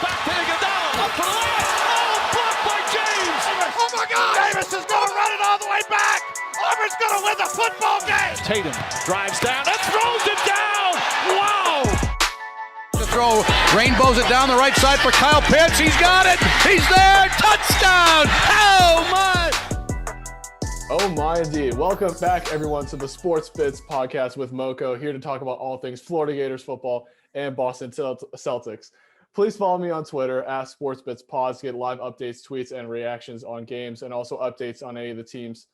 Back to Iguodala. Up for the layup. Oh, blocked by James. Oh, my God. Davis is going to run it all the way back. Auburn's going to win the football game. Tatum drives down and throws it down. Wow. To throw, rainbows it down the right side for Kyle Pitts. He's got it. He's there. Touchdown. Oh, my. Oh my indeed. Welcome back everyone to the Sports Bits podcast with Moko, here to talk about all things Florida Gators football and Boston Celtics. Please follow me on Twitter at SportsBitsPod to get live updates, tweets, and reactions on games, and also updates on any of the teams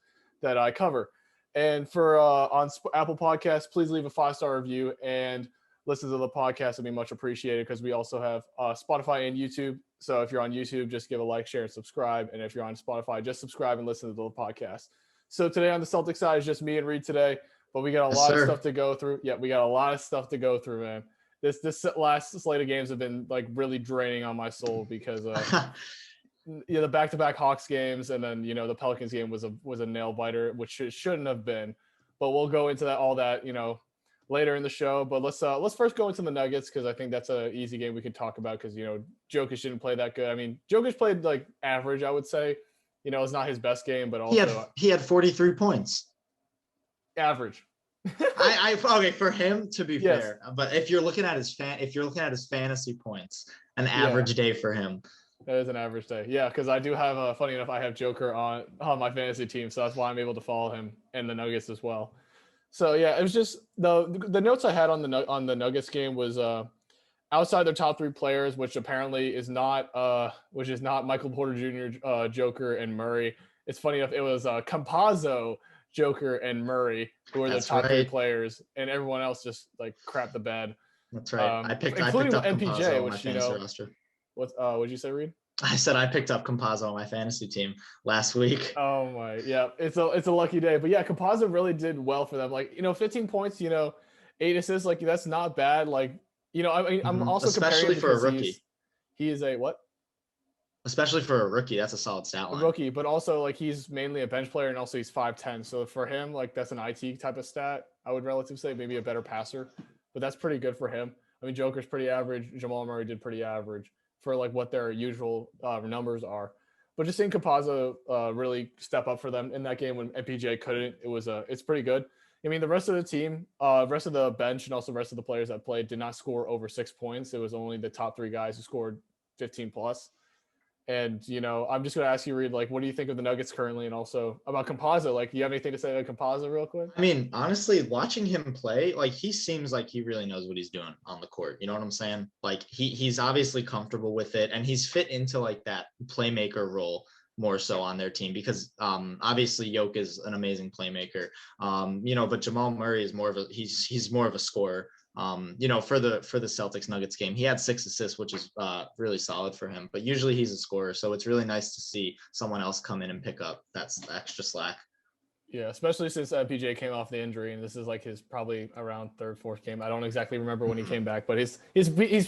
that I cover. And for on Apple Podcasts, please leave a 5-star review and listen to the podcast. It'd be much appreciated because we also have Spotify and YouTube. So if you're on YouTube, just give a like, share, and subscribe. And if you're on Spotify, just subscribe and listen to the podcast. So today on the Celtics side is just me and Reed today, but we got a lot of stuff to go through. Yeah, we got a lot of stuff to go through, man. This last slate of games have been like really draining on my soul because the back-to-back Hawks games, and then the Pelicans game was a nail biter, which it shouldn't have been. But we'll go into all that later in the show. But let's first go into the Nuggets, because I think that's an easy game we could talk about, because Jokic didn't play that good. I mean, Jokic played like average, I would say. It's not his best game, but also he had 43 points. Average. Okay, for him, to be fair. But if you're looking at his fantasy points, an average day for him. That is an average day. Yeah, because I do have funny enough, I have Joker on my fantasy team, so that's why I'm able to follow him and the Nuggets as well. So yeah, it was just the notes I had on the Nuggets game was outside their top 3 players, which apparently is not Michael Porter Jr., Joker, and Murray. It's funny enough, it was Campazzo, Joker, and Murray who are the top 3 players, and everyone else just like crap the bed. That's right. I picked up MPJ, which roster. What'd you say, Reed? I said I picked up Campazzo on my fantasy team last week. Oh my, yeah, it's a lucky day. But yeah, Campazzo really did well for them. Like 15 points, 8 assists, like that's not bad. Like I mean, I'm also especially for a rookie. He is a what? Especially for a rookie, that's a solid stat line. A rookie, but also like he's mainly a bench player, and also he's 5'10". So for him, like that's an IT type of stat. I would relatively say maybe a better passer, but that's pretty good for him. I mean, Joker's pretty average. Jamal Murray did pretty average for like what their usual numbers are. But just seeing Campazzo really step up for them in that game when MPJ couldn't, it's pretty good. I mean, the rest of the team, rest of the bench, and also the rest of the players that played did not score over 6 points. It was only the top 3 guys who scored 15 plus. And, I'm just going to ask you, Reed, like, what do you think of the Nuggets currently, and also about Campazzo? Like, do you have anything to say about Campazzo real quick? I mean, honestly, watching him play, like, he seems like he really knows what he's doing on the court. You know what I'm saying? Like, he's obviously comfortable with it, and he's fit into, like, that playmaker role more so on their team, because obviously Jokic is an amazing playmaker, but Jamal Murray is he's more of a scorer. For the Celtics Nuggets game, he had 6 assists, which is really solid for him, but usually he's a scorer. So it's really nice to see someone else come in and pick up that extra slack. Yeah, especially since PJ came off the injury, and this is like his probably around 3rd, 4th game. I don't exactly remember when he came back, but he's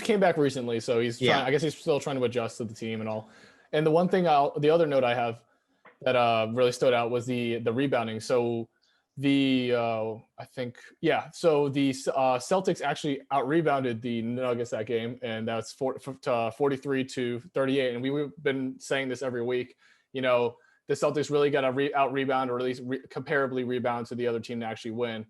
came back recently, so he's trying, I guess he's still trying to adjust to the team and all. And the other note I have that really stood out was the rebounding. So the Celtics actually out-rebounded the Nuggets that game, and that's 43-38. And we've been saying this every week. The Celtics really got to out-rebound, or at least comparably rebound to the other team to actually win.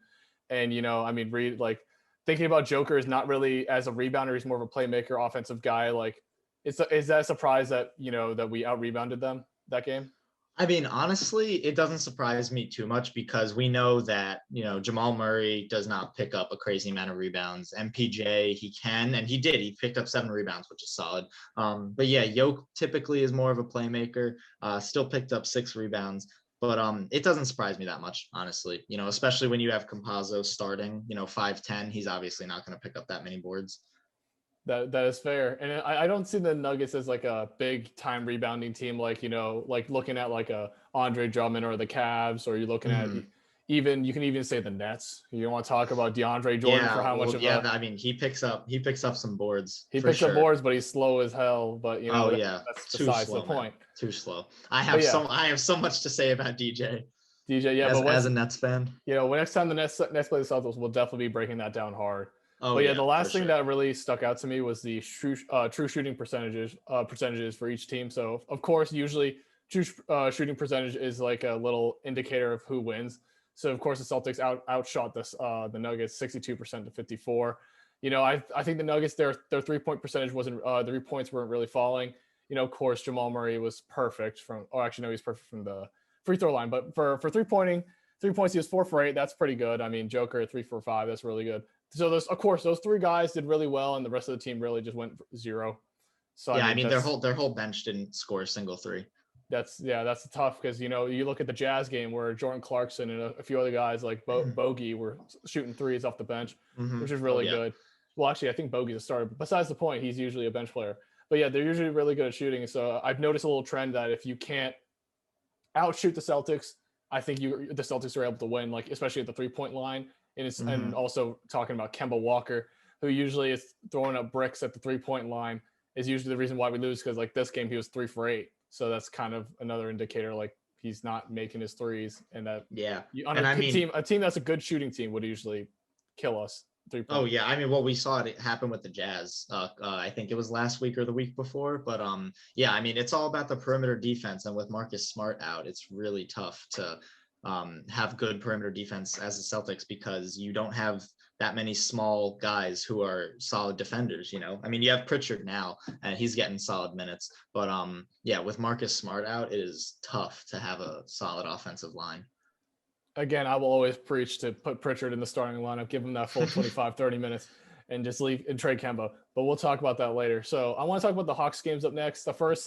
And, I mean, Reed, like, thinking about Joker is not really as a rebounder. He's more of a playmaker, offensive guy. Like, is that a surprise that, that we out-rebounded them that game? I mean, honestly, it doesn't surprise me too much, because we know that, Jamal Murray does not pick up a crazy amount of rebounds. MPJ, he can, and he did. He picked up 7 rebounds, which is solid. But yeah, Jokic typically is more of a playmaker, still picked up 6 rebounds. But it doesn't surprise me that much, honestly, especially when you have Campazzo starting, 5'10". He's obviously not going to pick up that many boards. That is fair. And I don't see the Nuggets as like a big time rebounding team, like, like looking at like a Andre Drummond or the Cavs, or you're looking at you can even say the Nets. You want to talk about DeAndre Jordan for how much of I mean, he picks up some boards. He picks up boards, but he's slow as hell. But that's besides the point. Too slow. I have so much to say about DJ. Yeah, as a Nets fan. Next time the Nets play the Celtics, we'll definitely be breaking that down hard. Oh, But yeah, yeah, the last for thing sure. that really stuck out to me was the true shooting percentages for each team. So of course, usually true shooting percentage is like a little indicator of who wins. So of course, the Celtics outshot the Nuggets 62% to 54. I think the Nuggets their 3-point percentage wasn't the 3 points weren't really falling. Of course, Jamal Murray was perfect from. Oh, actually, no, he's perfect from the free throw line. But for 3 points, he was 4 for 8. That's pretty good. I mean, Joker 3 for 5. That's really good. So those 3 guys did really well, and the rest of the team really just went 0. So Yeah, I I mean, mean their whole bench didn't score a single three. that's tough because you look at the Jazz game where Jordan Clarkson and a few other guys like Bogey were shooting threes off the bench, Mm-hmm. which is Oh really yeah. good. Well, actually, I think Bogey's a starter. But besides the point, he's usually a bench player. But yeah, they're usually really good at shooting. So I've noticed a little trend that if you can't outshoot the Celtics, I think the Celtics are able to win, like especially at the 3-point line. And also talking about Kemba Walker, who usually is throwing up bricks at the 3-point line, is usually the reason why we lose because like this game he was 3 for 8. So that's kind of another indicator like he's not making his threes, and that Yeah. on And I mean, a team that's a good shooting team would usually kill us 3-point. oh yeah, I mean, well, we saw it happen with the Jazz. I think it was last week or the week before, but yeah, I mean, it's all about the perimeter defense, and with Marcus Smart out, it's really tough to have good perimeter defense as the Celtics because you don't have that many small guys who are solid defenders. I mean, you have Pritchard now, and he's getting solid minutes, but yeah, with Marcus Smart out, it is tough to have a solid offensive line. Again, I will always preach to put Pritchard in the starting lineup, give him that full 25, 30 minutes, and just leave and trade Kemba. But we'll talk about that later. So I want to talk about the Hawks games up next. The first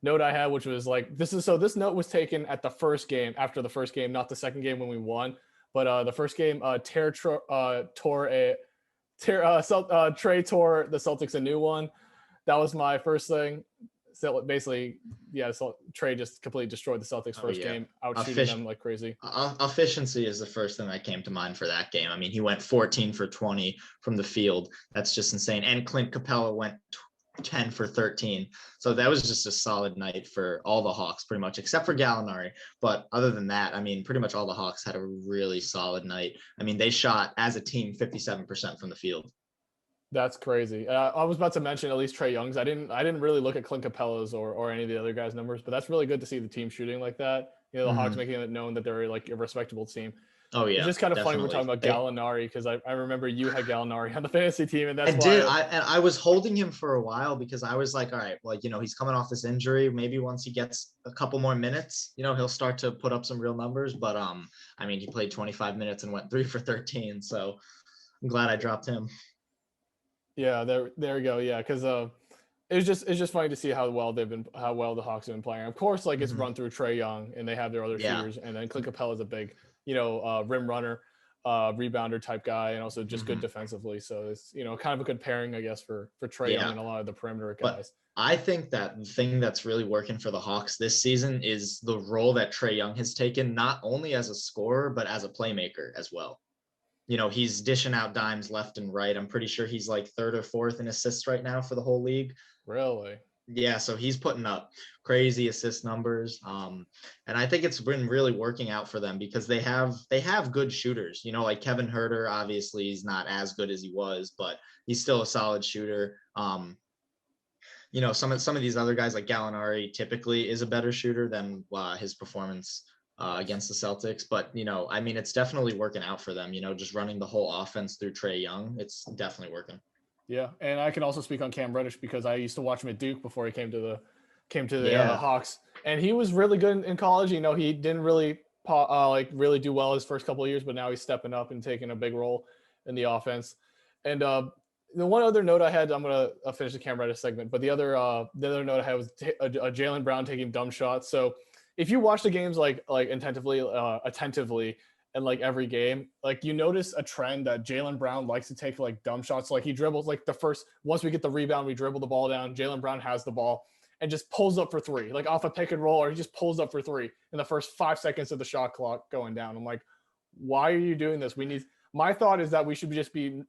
note I had, which was like, this note was taken at the first game, after the first game, not the second game when we won. But the first game, Trey tore the Celtics a new one. That was my first thing. So basically, yeah, so Trey just completely destroyed the Celtics first game, out shooting them like crazy. Efficiency is the first thing that came to mind for that game. I mean, he went 14 for 20 from the field. That's just insane. And Clint Capella went 10 for 13. So that was just a solid night for all the Hawks, pretty much, except for Gallinari. But other than that, I mean, pretty much all the Hawks had a really solid night. I mean, they shot as a team 57% from the field. That's crazy. I was about to mention at least Trae Young's. I didn't really look at Clint Capella's or any of the other guys' numbers, but that's really good to see the team shooting like that. The Hawks making it known that they're like a respectable team. Oh yeah, it's just kind of definitely. funny we're talking about Gallinari because I remember you had Gallinari on the fantasy team, and that's I was holding him for a while because I was like, all right, well, he's coming off this injury. Maybe once he gets a couple more minutes, he'll start to put up some real numbers. But I mean, he played 25 minutes and went 3 for 13. So I'm glad I dropped him. Yeah, there we go. Yeah, because it's just funny to see how well the Hawks have been playing. Of course, like it's run through Trae Young, and they have their other shooters, and then Clint Capella is a big, rim runner, rebounder type guy, and also just good defensively. So it's kind of a good pairing, I guess, for Trae Young and a lot of the perimeter guys. But I think that the thing that's really working for the Hawks this season is the role that Trae Young has taken, not only as a scorer but as a playmaker as well. He's dishing out dimes left and right. I'm pretty sure he's like 3rd or 4th in assists right now for the whole league. Really? Yeah, so he's putting up crazy assist numbers. And I think it's been really working out for them because they have good shooters. Like Kevin Huerter, obviously he's not as good as he was, but he's still a solid shooter. Some of these other guys like Gallinari typically is a better shooter than his performance against the Celtics, but I mean, it's definitely working out for them. Just running the whole offense through Trae Young, it's definitely working. Yeah, and I can also speak on Cam Reddish because I used to watch him at Duke before he came to the Hawks, and he was really good in college. He didn't really really do well his first couple of years, but now he's stepping up and taking a big role in the offense. And the one other note I had, I'm gonna finish the Cam Reddish segment, but the other note I had was a Jaylen Brown taking dumb shots. So if you watch the games like attentively and like every game, like you notice a trend that Jaylen Brown likes to take like dumb shots. Like he dribbles like once we get the rebound, we dribble the ball down. Jaylen Brown has the ball and just pulls up for 3, like off a pick and roll, or he just pulls up for 3 in the first 5 seconds of the shot clock going down. I'm like, why are you doing this? My thought is that we should just be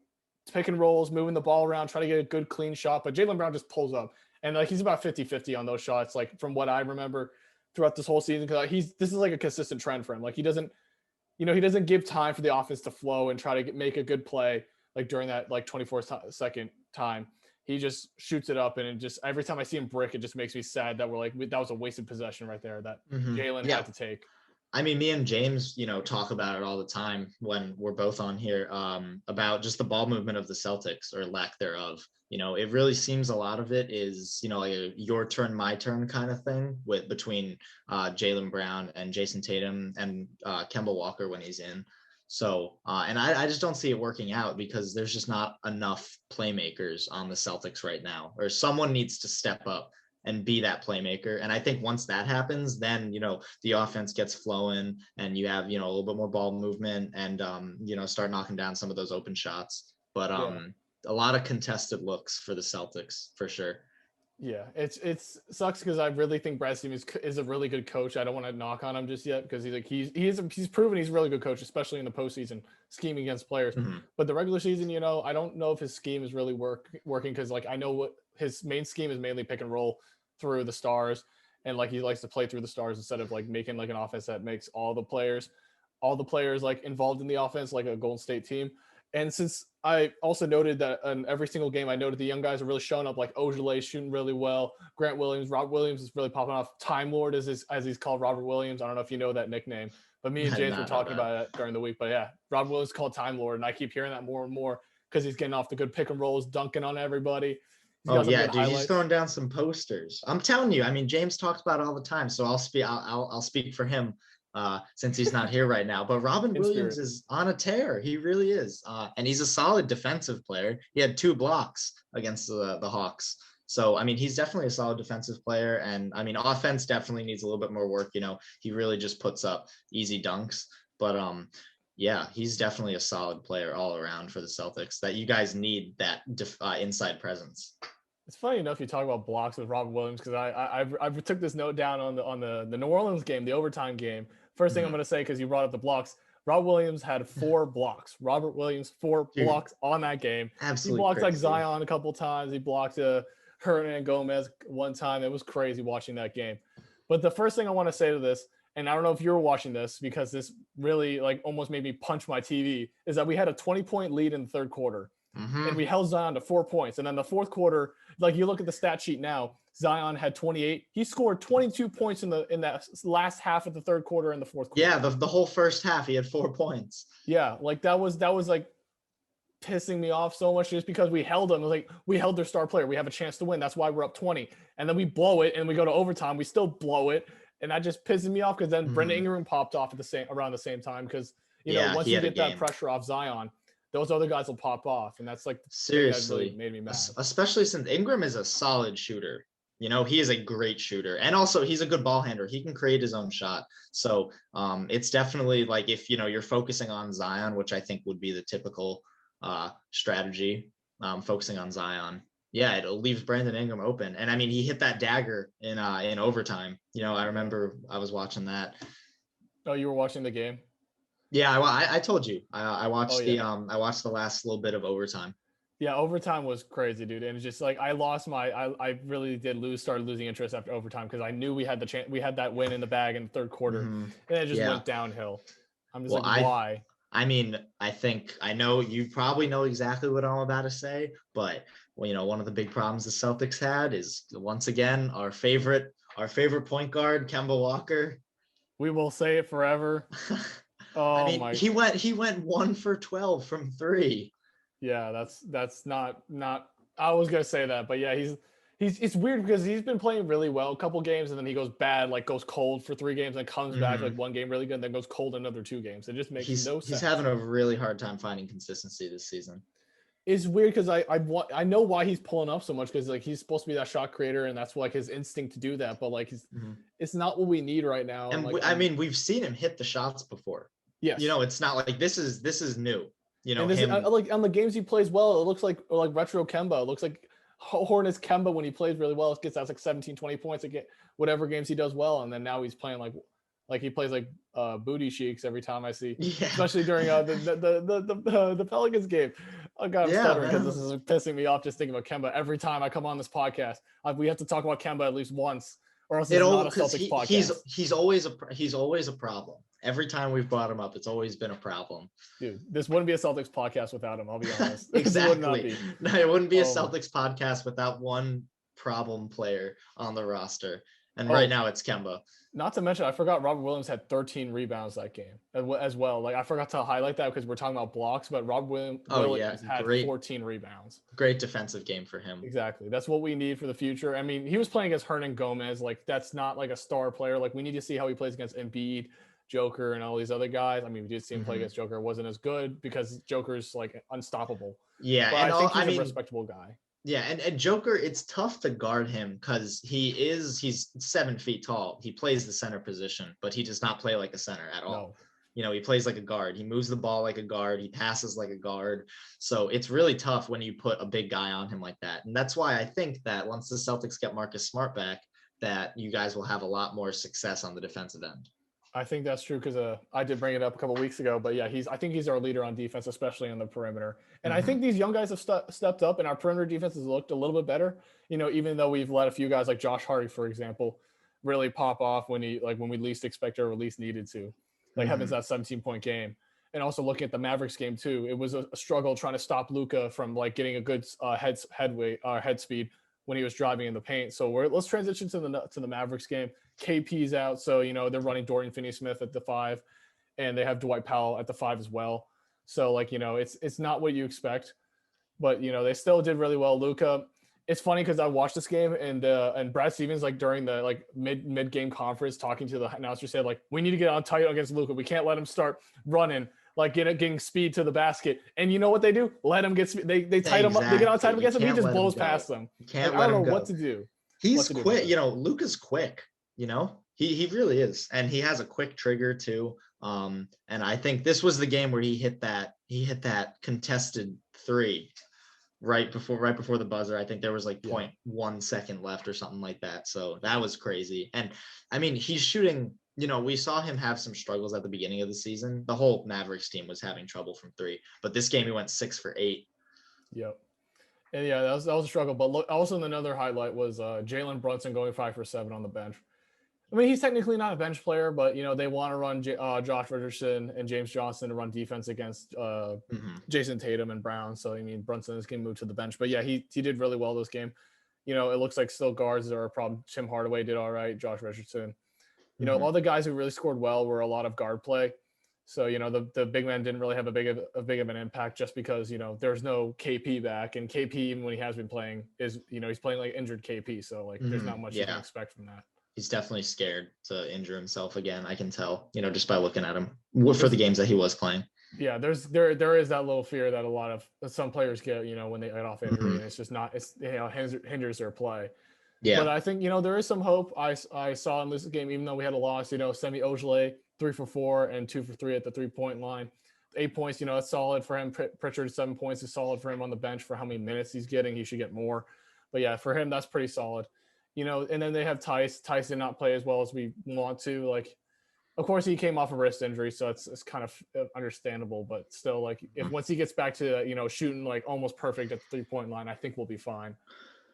pick and rolls, moving the ball around, trying to get a good clean shot. But Jaylen Brown just pulls up, and like he's about 50-50 on those shots, like from what I remember throughout this whole season, because this is like a consistent trend for him. Like he doesn't give time for the offense to flow and try to make a good play. like during that like 24-second time. He just shoots it up, and it just every time I see him brick, it just makes me sad that we're like that was a wasted possession right there that Jalen had to take. I mean, me and James, talk about it all the time when we're both on here about just the ball movement of the Celtics or lack thereof. It really seems a lot of it is, like a your turn, my turn kind of thing between Jaylen Brown and Jason Tatum and Kemba Walker when he's in. So, and I just don't see it working out because there's just not enough playmakers on the Celtics right now, or someone needs to step up and be that playmaker. And I think once that happens, then, the offense gets flowing and you have, a little bit more ball movement and, start knocking down some of those open shots. But a lot of contested looks for the Celtics for sure. Yeah, it's sucks because I really think Brad Stevens is a really good coach. I don't want to knock on him just yet because he's proven he's a really good coach, especially in the postseason, scheming against players. But the regular season, I don't know if his scheme is really working because like I know what his main scheme is, mainly pick and roll through the stars, and like he likes to play through the stars instead of like making like an offense that makes all the players like involved in the offense like a Golden State team. And since I also noted that in every single game, I noted the young guys are really showing up, like Ojale shooting really well. Grant Williams, Rob Williams is really popping off. Time Lord as he's called, Robert Williams. I don't know if you know that nickname, but me and James were talking about it during the week. But yeah, Rob Williams is called Time Lord, and I keep hearing that more and more because he's getting off the good pick and rolls, dunking on everybody. Oh yeah, dude, he's throwing down some posters. I'm telling you. I mean, James talks about it all the time, so I'll speak for him. Since he's not here right now, but Robin Williams is on a tear. He really is. And he's a solid defensive player. He had 2 blocks against the Hawks. So, I mean, he's definitely a solid defensive player. And I mean, offense definitely needs a little bit more work. He really just puts up easy dunks, but yeah, he's definitely a solid player all around for the Celtics that you guys need that inside presence. It's funny enough you talk about blocks with Robert Williams because I took this note down on the New Orleans game, the overtime game. First thing I'm going to say, because you brought up the blocks, Rob Williams had 4 blocks. Robert Williams, 4 blocks on that game. Absolutely, he blocked crazy. Like Zion a couple times. He blocked Hernan Gomez one time. It was crazy watching that game. But the first thing I want to say to this, and I don't know if you're watching this because this really like almost made me punch my TV, is that we had a 20-point lead in the third quarter. And we held Zion to 4 points. And then the fourth quarter, like you look at the stat sheet now, Zion had 28. He scored 22 points in that last half of the third quarter and the fourth quarter. Yeah, the whole first half, he had 4 points. Yeah, like that was like pissing me off so much just because we held them. Like we held their star player. We have a chance to win. That's why we're up 20. And then we blow it and we go to overtime. We still blow it. And that just pisses me off because then Brendan Ingram popped off around the same time because, once you get that pressure off Zion, those other guys will pop off. And that's like seriously really made me mad. Especially since Ingram is a solid shooter. He is a great shooter, and also he's a good ball handler. He can create his own shot. So it's definitely like if, you're focusing on Zion, which I think would be the typical strategy, focusing on Zion. Yeah, it leaves Brandon Ingram open. And I mean, he hit that dagger in overtime. I remember I was watching that. Oh, you were watching the game? Yeah, I told you. I watched I watched the last little bit of overtime. Yeah, overtime was crazy, dude. And it's just like I really did started losing interest after overtime because I knew we had the chance. We had that win in the bag in the third quarter, and it just went downhill. I'm just why? I mean, I know you probably know exactly what I'm about to say, but one of the big problems the Celtics had is once again our favorite point guard, Kemba Walker. We will say it forever. Oh, I mean, he went 1 for 12 from 3. Yeah, that's not. I was gonna say that, but yeah, he's it's weird because he's been playing really well a couple games and then he goes bad, like goes cold for 3 games, and comes back like 1 game really good, and then goes cold another 2 games. It just makes no sense. He's having a really hard time finding consistency this season. It's weird because I know why he's pulling up so much because like he's supposed to be that shot creator and that's like his instinct to do that, but like it's not what we need right now. And like, I mean, we've seen him hit the shots before. Yes. It's not like this is new. Like on the games he plays well, it looks like retro Kemba. It looks like Hornets Kemba when he plays really well. It gets out like 17, 20 points again, whatever games he does well. And then now he's playing like he plays like booty cheeks every time I see, especially during the Pelicans game. Oh God, I'm stuttering because this is pissing me off just thinking about Kemba. Every time I come on this podcast, we have to talk about Kemba at least once, or else it's not a Celtics podcast. He's always a problem. Every time we've brought him up, it's always been a problem. Dude, this wouldn't be a Celtics podcast without him. I'll be honest. Exactly. No, it wouldn't be a Celtics podcast without one problem player on the roster. And right now it's Kemba. Not to mention, I forgot Robert Williams had 13 rebounds that game as well. Like I forgot to highlight that because we're talking about blocks, but Robert Williams had 14 rebounds. Great defensive game for him. Exactly. That's what we need for the future. I mean, he was playing against Hernan Gomez. Like that's not like a star player. Like we need to see how he plays against Embiid, Joker, and all these other guys. I mean, we did see him play against Joker. It wasn't as good because Joker's like unstoppable. Yeah, but and I think he's a respectable guy. Yeah, and Joker, it's tough to guard him because he's 7 feet tall. He plays the center position, but he does not play like a center at all. No. You know, he plays like a guard. He moves the ball like a guard. He passes like a guard. So it's really tough when you put a big guy on him like that. And that's why I think that once the Celtics get Marcus Smart back, that you guys will have a lot more success on the defensive end. I think that's true because I did bring it up a couple of weeks ago, but yeah, I think he's our leader on defense, especially on the perimeter. And I think these young guys have stepped up, and our perimeter defense has looked a little bit better. You know, even though we've let a few guys like Josh Hart, for example, really pop off when we least expected or least needed to, like having that 17-point game. And also looking at the Mavericks game too, it was a struggle trying to stop Luka from like getting a good head speed when he was driving in the paint. So let's transition to the Mavericks game. KP's out, so you know they're running Dorian Finney-Smith at the 5, and they have Dwight Powell at the 5 as well. So like you know it's not what you expect, but you know they still did really well. Luka, it's funny because I watched this game and Brad Stevens like during the like mid game conference talking to the announcer said like we need to get on tight against Luka. We can't let him start running. Like getting speed to the basket, and you know what they do? Let him get speed. They tight him up. They get on tight against him. He just blows past them. Can't like, let I don't him know go. what to do. He's quick. You know, Luka's quick. You know, he really is, and he has a quick trigger too. And I think this was the game where he hit that contested 3 right before the buzzer. I think there was like 0.1 second left or something like that. So that was crazy. And I mean, he's shooting. You know, we saw him have some struggles at the beginning of the season. The whole Mavericks team was having trouble from 3, but this game he went 6 for 8. Yep. And yeah, that was a struggle. But look, also another highlight was Jalen Brunson going 5 for 7 on the bench. I mean, he's technically not a bench player, but you know they want to run Josh Richardson and James Johnson to run defense against Jason Tatum and Brown. So I mean, Brunson is going to move to the bench. But yeah, he did really well this game. You know, it looks like still guards are a problem. Tim Hardaway did all right. Josh Richardson. You know, all the guys who really scored well were a lot of guard play. So, you know, the big man didn't really have a big of an impact just because, you know, there's no KP back. And KP, even when he has been playing, is, you know, he's playing like injured KP. So, like, there's not much you can expect from that. He's definitely scared to injure himself again. I can tell, you know, just by looking at him for the games that he was playing. Yeah, there is that little fear that a lot of some players get, you know, when they get off injury. And it's just not, you know, hinders their play. Yeah, but I think, you know, there is some hope I saw in this game, even though we had a loss. You know, Semi Ojeleye 3 for 4 and 2 for 3 at the 3-point line. 8 points, you know, that's solid for him. Pritchard 7 points is solid for him on the bench for how many minutes he's getting. He should get more, but yeah, for him that's pretty solid. You know, and then they have Tice. Tice did not play as well as we want to. Like, of course he came off a wrist injury, so it's kind of understandable. But still, like, if once he gets back to, you know, shooting like almost perfect at the 3-point line, I think we'll be fine.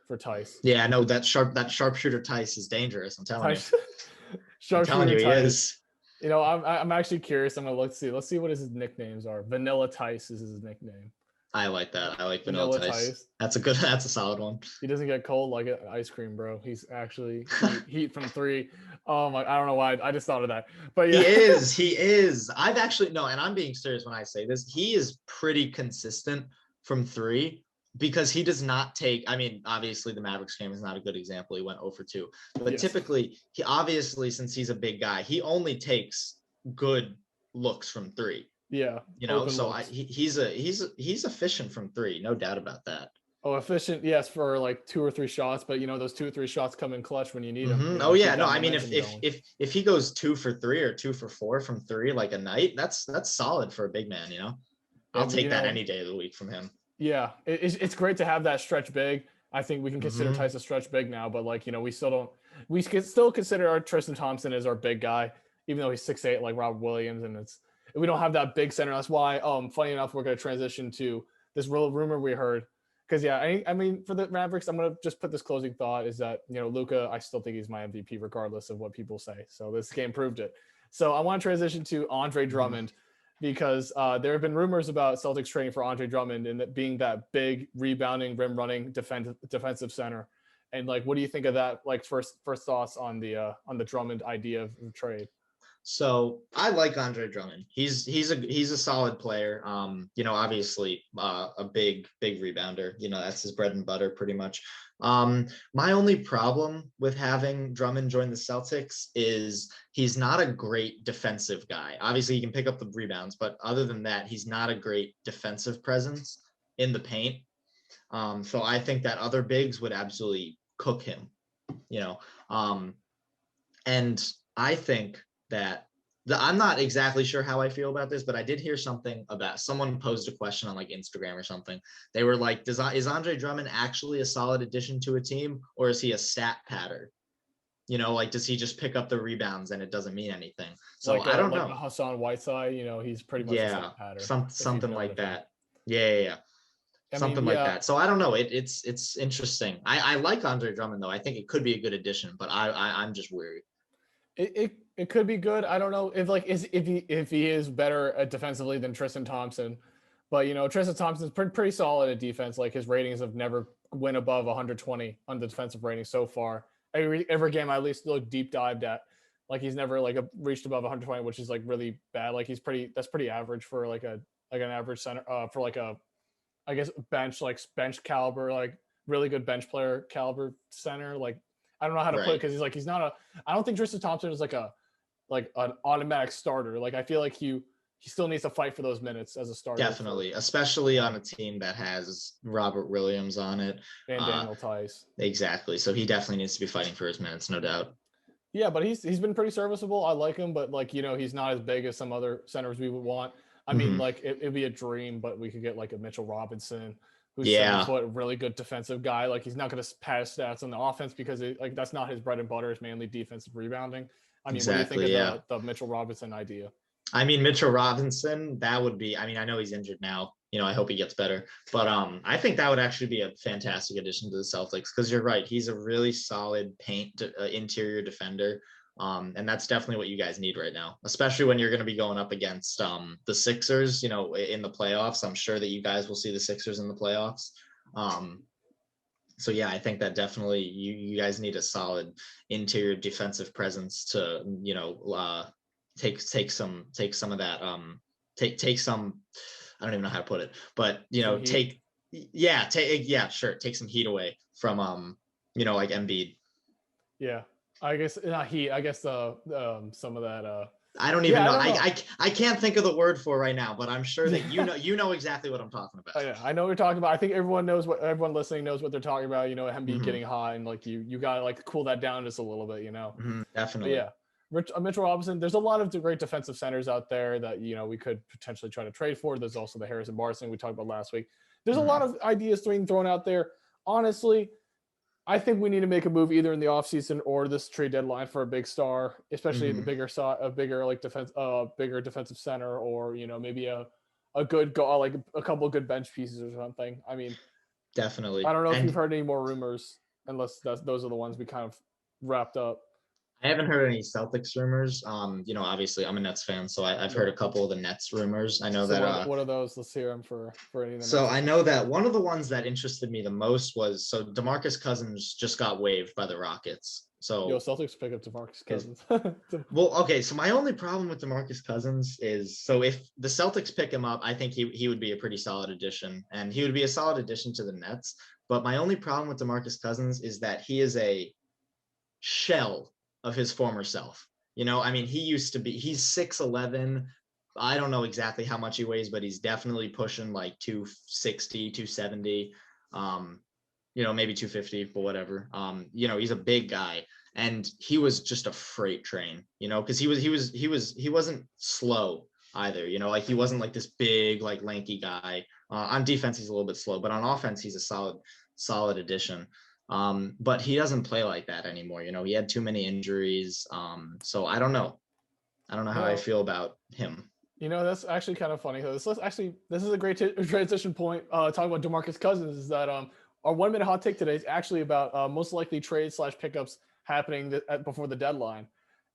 For Tice. Yeah, no, that sharpshooter Tice is dangerous. I'm telling you. Sharpshooter he is. You know, I'm actually curious. I'm gonna let's see what his nicknames are. Vanilla Tice is his nickname. I like that. I like Vanilla Tice. That's a solid one. He doesn't get cold like ice cream, bro. He's actually heat from 3. Oh my! I don't know why I just thought of that. But yeah, he is. I've actually no, and I'm being serious when I say this. He is pretty consistent from 3. Because he does not take, I mean, obviously the Mavericks game is not a good example. He went 0 for 2. But typically, he obviously, since he's a big guy, he only takes good looks from 3. Yeah. You know, so he's efficient from 3. No doubt about that. Oh, efficient, yes, for like 2 or 3 shots. But, you know, those 2 or 3 shots come in clutch when you need them. You know, oh, yeah. No, I mean, if he goes 2 for 3 or 2 for 4 from 3 like a night, that's solid for a big man, you know? I'll take that any day of the week from him. Yeah, it's great to have that stretch big. I think we can consider Tice a stretch big now, but like, you know, we still consider our Tristan Thompson as our big guy, even though he's 6'8", like Robert Williams, and we don't have that big center. That's why, funny enough, we're going to transition to this real rumor we heard. Because yeah, I mean, for the Mavericks, I'm going to just put this closing thought is that, you know, Luka, I still think he's my MVP regardless of what people say. So this game proved it. So I want to transition to Andre Drummond because there have been rumors about Celtics trading for Andre Drummond and that being that big rebounding, rim running defensive center. And like, what do you think of that? Like first thoughts on the Drummond idea of trade? So I like Andre Drummond. He's a solid player. Obviously a big rebounder. That's his bread and butter pretty much. My only problem with having Drummond join the Celtics is he's not a great defensive guy. Obviously he can pick up the rebounds, but other than that, he's not a great defensive presence in the paint. So I think that other bigs would absolutely cook him, and I think that I'm not exactly sure how I feel about this, but I did hear something about someone posed a question on like Instagram or something. They were like, is Andre Drummond actually a solid addition to a team, or is he a stat patter? Does he just pick up the rebounds and it doesn't mean anything? So I don't know. Hassan Whiteside, he's pretty much a stat patter. Something like that. Yeah. Something like that. So I don't know. It's interesting. I like Andre Drummond though. I think it could be a good addition, but I'm just weary. It could be good. I don't know if he is better defensively than Tristan Thompson, but Tristan Thompson's pretty solid at defense. Like his ratings have never went above 120 on the defensive rating so far. Every game I at least look deep dived at, like he's never reached above 120, which is like really bad. Like that's pretty average for like an average center for like a, I guess bench caliber, like really good bench player caliber center. Like I don't know how to put it because he's not I don't think Tristan Thompson is like an automatic starter. Like I feel like he still needs to fight for those minutes as a starter. Definitely, especially on a team that has Robert Williams on it and Daniel Tice. Exactly. So he definitely needs to be fighting for his minutes, no doubt. Yeah, but he's been pretty serviceable. I like him, but he's not as big as some other centers we would want. I mean, like it'd be a dream, but we could get like a Mitchell Robinson, who's 7 foot, really good defensive guy. Like he's not going to pad stats on the offense because that's not his bread and butter. It's mainly defensive rebounding. I mean, what do you think of the Mitchell Robinson idea? I mean, Mitchell Robinson, that would be. I mean, I know he's injured now. I hope he gets better. But I think that would actually be a fantastic addition to the Celtics because you're right. He's a really solid paint interior defender. And that's definitely what you guys need right now, especially when you're going to be going up against the Sixers, in the playoffs. I'm sure that you guys will see the Sixers in the playoffs. So yeah, I think that definitely you guys need a solid interior defensive presence to, take some of that, take some, I don't even know how to put it, but take some heat away from, like Embiid. Yeah. I guess not heat. I guess some of that. I don't even know. I can't think of the word for right now, but I'm sure that you know exactly what I'm talking about. Yeah, I know what you're talking about. I think everyone listening knows what they're talking about. Embiid getting hot and like you gotta like cool that down just a little bit. Definitely. But yeah, Mitchell Robinson. There's a lot of great defensive centers out there that we could potentially try to trade for. There's also the Harrison Barnes thing we talked about last week. There's a lot of ideas being thrown out there. Honestly, I think we need to make a move either in the offseason or this trade deadline for a big star, especially the bigger defensive center, or maybe a good like a couple of good bench pieces or something. I mean, definitely. I don't know if you've heard any more rumors, unless those are the ones we kind of wrapped up. I haven't heard any Celtics rumors. Obviously I'm a Nets fan, so I've heard a couple of the Nets rumors. I know that. What are those? Let's hear them for any of them. So I know that one of the ones that interested me the most was DeMarcus Cousins just got waived by the Rockets. So Celtics pick up DeMarcus Cousins. Well, okay. So my only problem with DeMarcus Cousins is, so if the Celtics pick him up, I think he would be a pretty solid addition, and he would be a solid addition to the Nets. But my only problem with DeMarcus Cousins is that he is a shell of his former self. I mean, he's 6'11". I don't know exactly how much he weighs, but he's definitely pushing like 260, 270, maybe 250, but whatever. He's a big guy, and he was just a freight train, because he wasn't slow either, like he wasn't like this big, like lanky guy. On defense, he's a little bit slow, but on offense, he's a solid addition. But he doesn't play like that anymore. He had too many injuries. So I don't know how I feel about him. That's actually kind of funny. This is a great transition point. Talking about DeMarcus Cousins is that our 1 minute hot take today is actually about most likely trade / pickups happening before the deadline.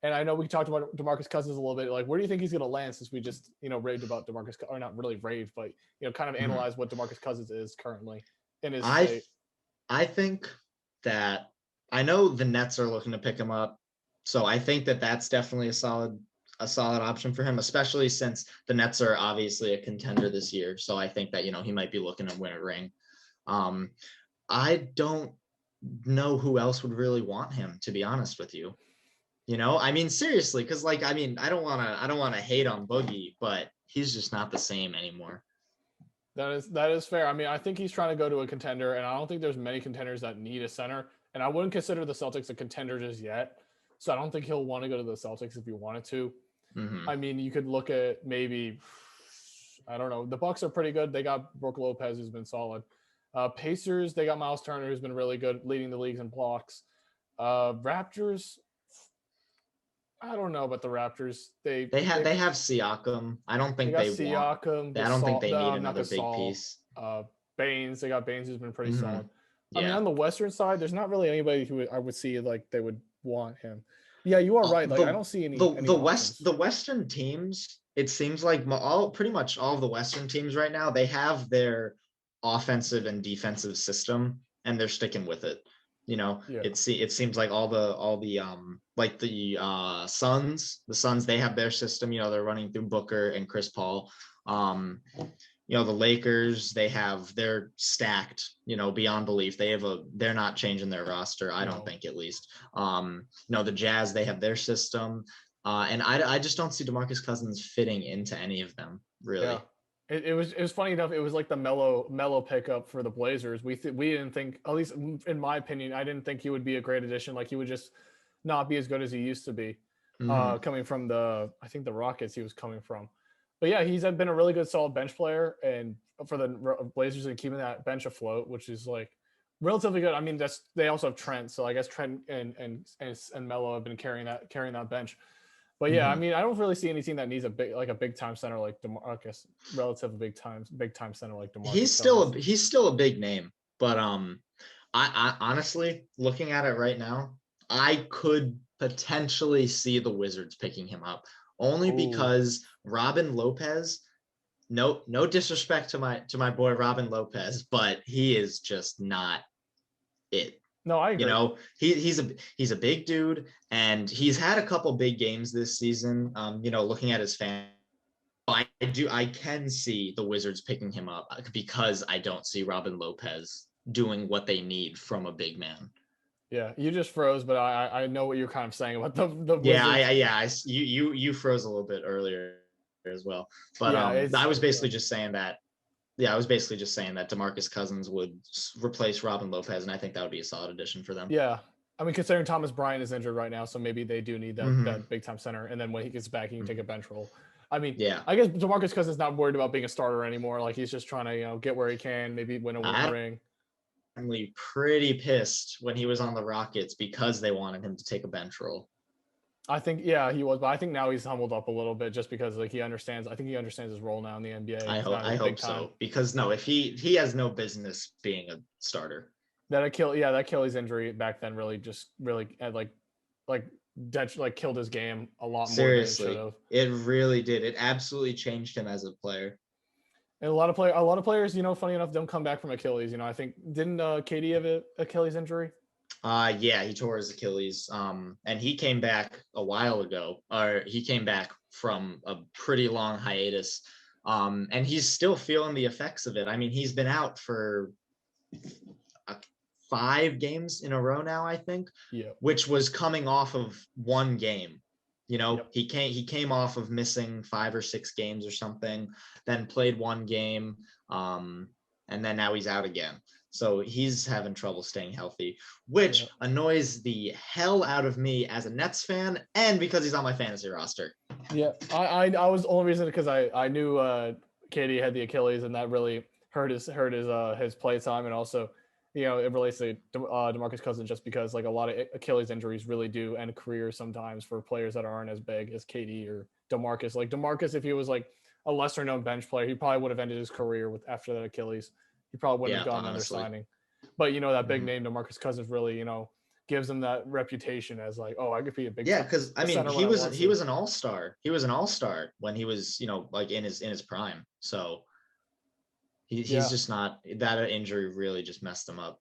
And I know we talked about DeMarcus Cousins a little bit. Like, where do you think he's going to land since we just, raved about DeMarcus, or not really raved, but, kind of analyze what DeMarcus Cousins is currently in his state? I think that I know the Nets are looking to pick him up. So I think that that's definitely a solid option for him, especially since the Nets are obviously a contender this year. So I think that, he might be looking to win a ring. I don't know who else would really want him, to be honest with you. I mean, seriously, because I don't want to hate on Boogie, but he's just not the same anymore. That is fair. I mean, I think he's trying to go to a contender, and I don't think there's many contenders that need a center. And I wouldn't consider the Celtics a contender just yet. So I don't think he'll want to go to the Celtics if he wanted to. I mean, you could look at maybe, I don't know. The Bucks are pretty good. They got Brook Lopez, who's been solid. Pacers, they got Miles Turner, who's been really good, leading the leagues in blocks. Raptors, I don't know about the Raptors. They have Siakam. I don't think they Siakam. I don't think they need another big piece. Baines, they got Baines, who's been pretty solid. Yeah. I mean, on the Western side, there's not really anybody who I would see like they would want him. Yeah, you are right. Like, I don't see any. The Western teams. It seems like pretty much all of the Western teams right now, they have their offensive and defensive system, and they're sticking with it. It seems like all the like the Suns, they have their system. They're running through Booker and Chris Paul. The Lakers, they're stacked, beyond belief. They're not changing their roster. I don't think, at least. The Jazz, they have their system. And I just don't see DeMarcus Cousins fitting into any of them, really. Yeah. It was funny enough. It was like the mellow pickup for the Blazers. We didn't think, at least in my opinion, I didn't think he would be a great addition. Like, he would just not be as good as he used to be. Coming from the Rockets he was coming from. But yeah, he's been a really good, solid bench player, and for the Blazers and keeping that bench afloat, which is like relatively good. I mean, they also have Trent, so I guess Trent and Melo have been carrying that bench. But yeah, I mean, I don't really see any team that needs a big time center like DeMarcus, relatively big time center like DeMarcus. He's still a big name, but I honestly, looking at it right now, I could potentially see the Wizards picking him up. Only because Robin Lopez, no disrespect to my boy Robin Lopez, but he is just not it. No, I agree. He's a big dude, and he's had a couple big games this season. Looking at his fan, I can see the Wizards picking him up because I don't see Robin Lopez doing what they need from a big man. Yeah, you just froze, but I know what you're kind of saying about the Wizards. You froze a little bit earlier as well, but I was basically just saying that. Yeah, I was basically just saying that DeMarcus Cousins would replace Robin Lopez, and I think that would be a solid addition for them. Yeah, I mean, considering Thomas Bryant is injured right now, so maybe they do need that big time center, and then when he gets back, he can take a bench role. I mean, yeah, I guess DeMarcus Cousins is not worried about being a starter anymore. Like, he's just trying to get where he can, maybe win a ring. Pretty pissed when he was on the Rockets because they wanted him to take a bench role. I think, yeah, he was, but I think now he's humbled up a little bit just because he understands. I think he understands his role now in the NBA. I hope so, because if he has no business being a starter. That Achilles injury back then really killed his game a lot more. Seriously, than it should have. It really did. It absolutely changed him as a player. And a lot of players, funny enough, don't come back from Achilles. I think didn't KD have an Achilles injury? Yeah, he tore his Achilles. And he came back a while ago, or he came back from a pretty long hiatus. And he's still feeling the effects of it. I mean, he's been out for 5 games in a row now, I think. Yeah. Which was coming off of one game. Yep. He came off of missing 5 or 6 games or something, then played one game, and then now he's out again. So he's having trouble staying healthy, which annoys the hell out of me as a Nets fan, and because he's on my fantasy roster. Yeah, I was the only reason because I knew KD had the Achilles, and that really hurt his play time, and also it relates to DeMarcus Cousins just because like a lot of Achilles injuries really do end careers sometimes for players that aren't as big as KD or DeMarcus. Like DeMarcus, if he was like a lesser known bench player, he probably would have ended his career after that Achilles. He probably wouldn't have gotten another signing. But that big name DeMarcus Cousins really gives him that reputation as like, oh, I could be a big because I mean center he when I want was to. an all-star. He was an all-star when he was, like in his prime. So he's just not, that injury really just messed him up.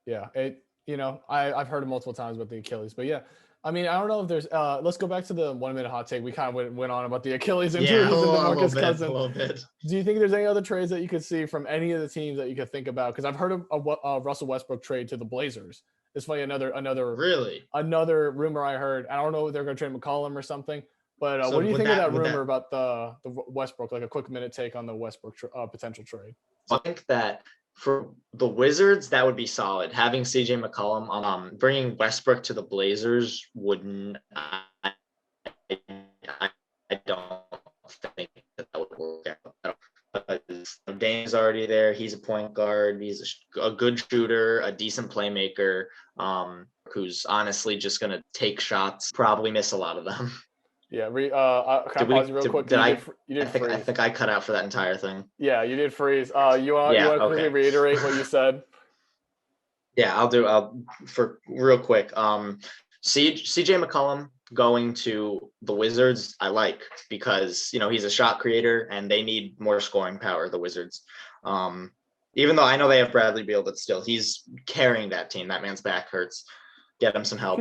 Yeah, I've heard it multiple times about the Achilles, but yeah, I mean, I don't know if there's. Let's go back to the 1 minute hot take. We kind of went on about the Achilles injuries and DeMarcus Cousins. A little bit. Do you think there's any other trades that you could see from any of the teams that you could think about? Because I've heard of a Russell Westbrook trade to the Blazers. It's funny, another rumor I heard. I don't know if they're going to trade McCollum or something, but what do you think of that rumor about the Westbrook? Like a quick minute take on the Westbrook potential trade. I think that for the Wizards, that would be solid. Having CJ McCollum, bringing Westbrook to the Blazers wouldn't. I don't think that would work out. Because Dame's already there. He's a point guard. He's a good shooter, a decent playmaker, who's honestly just going to take shots, probably miss a lot of them. Yeah. Can I pause you real quick? I think I cut out for that entire thing. Yeah, you did freeze. You want to quickly reiterate what you said? Yeah, I'll for real quick. CJ McCollum going to the Wizards, I like, because he's a shot creator and they need more scoring power, the Wizards. Even though I know they have Bradley Beal, but still he's carrying that team. That man's back hurts. Get him some help.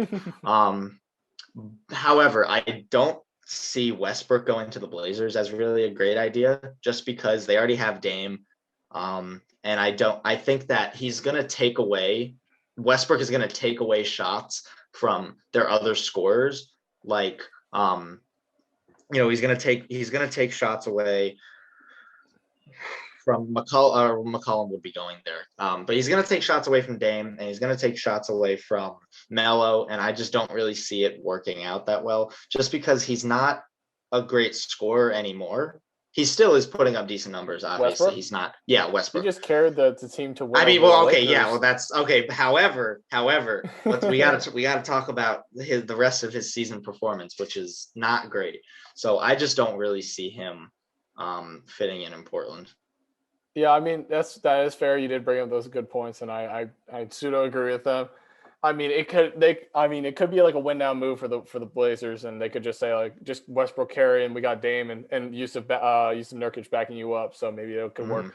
However, I don't see Westbrook going to the Blazers as really a great idea, just because they already have Dame. And I think that Westbrook is going to take away shots from their other scorers. Like, he's going to take shots away from McCollum would be going there. But he's going to take shots away from Dame, and he's going to take shots away from Melo. And I just don't really see it working out that well, just because he's not a great scorer anymore. He still is putting up decent numbers. Obviously, Westbrook? He's not. Yeah, Westbrook. He just carried the team to win. I mean, well, okay, yeah, well, that's okay. However, we got to talk about the rest of his season performance, which is not great. So I just don't really see him fitting in Portland. Yeah, I mean that is fair. You did bring up those good points, and I pseudo agree with them. I mean, it could be like a win now move for the Blazers, and they could just say like just Westbrook carry, and we got Dame and Yusuf Nurkic backing you up, so maybe it could work.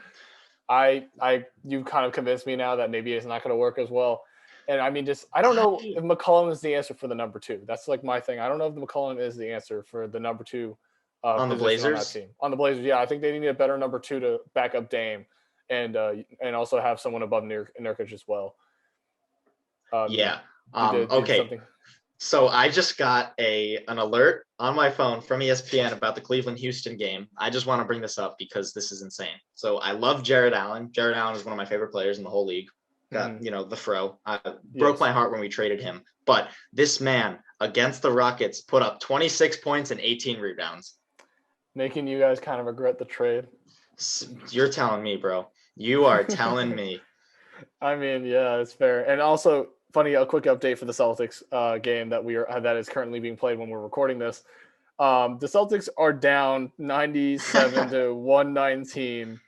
You've kind of convinced me now that maybe it's not going to work as well. And I mean, I don't know if McCollum is the answer for the number 2. That's like my thing. I don't know if McCollum is the answer for the number 2 on the Blazers. On that team. On the Blazers, yeah, I think they need a better number 2 to back up Dame, and also have someone above Nurkic as well. Okay. So I just got an alert on my phone from ESPN about the Cleveland-Houston game. I just want to bring this up because this is insane. So I love Jared Allen. Jared Allen is one of my favorite players in the whole league. The Fro. Broke my heart when we traded him. But this man against the Rockets put up 26 points and 18 rebounds. Making you guys kind of regret the trade. You're telling me, bro. You are telling me. I mean, yeah, it's fair. And also, funny, a quick update for the Celtics game that is currently being played when we're recording this. The Celtics are down 97 to 119.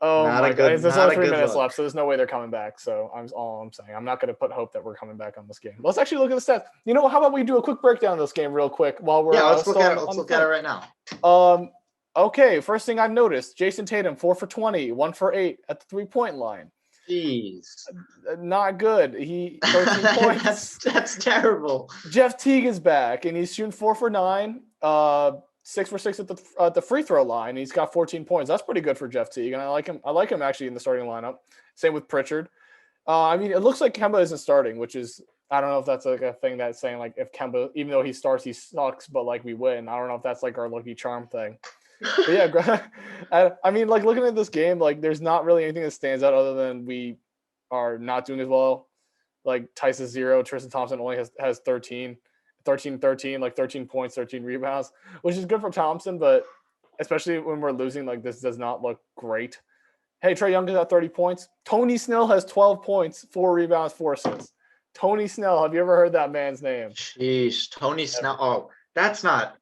Oh my God! There's only 3 minutes left, so there's no way they're coming back. So all I'm saying. I'm not going to put hope that we're coming back on this game. Let's actually look at the stats. How about we do a quick breakdown of this game real quick while we're let's look at it right now. Okay, first thing I've noticed, Jason Tatum 4 for 20, 1 for 8 at the 3-point line. Jeez. Not good. He 13 points. That's terrible. Jeff Teague is back, and he's shooting 4 for 9, 6 for 6 at the free throw line. He's got 14 points. That's pretty good for Jeff Teague, and I like him. I like him actually in the starting lineup. Same with Pritchard. I mean, it looks like Kemba isn't starting, which is I don't know if that's like a thing that's saying like if Kemba, even though he starts, he sucks, but like we win. I don't know if that's like our lucky charm thing. But yeah, I mean, like looking at this game, like there's not really anything that stands out other than we are not doing as well. Like Tice is 0, Tristan Thompson only has 13, like 13 points, 13 rebounds, which is good for Thompson, but especially when we're losing, like this does not look great. Hey, Trae Young is at 30 points. Tony Snell has 12 points, 4 rebounds, 4 assists. Tony Snell, have you ever heard that man's name? Jeez, Tony Snell. Oh, that's not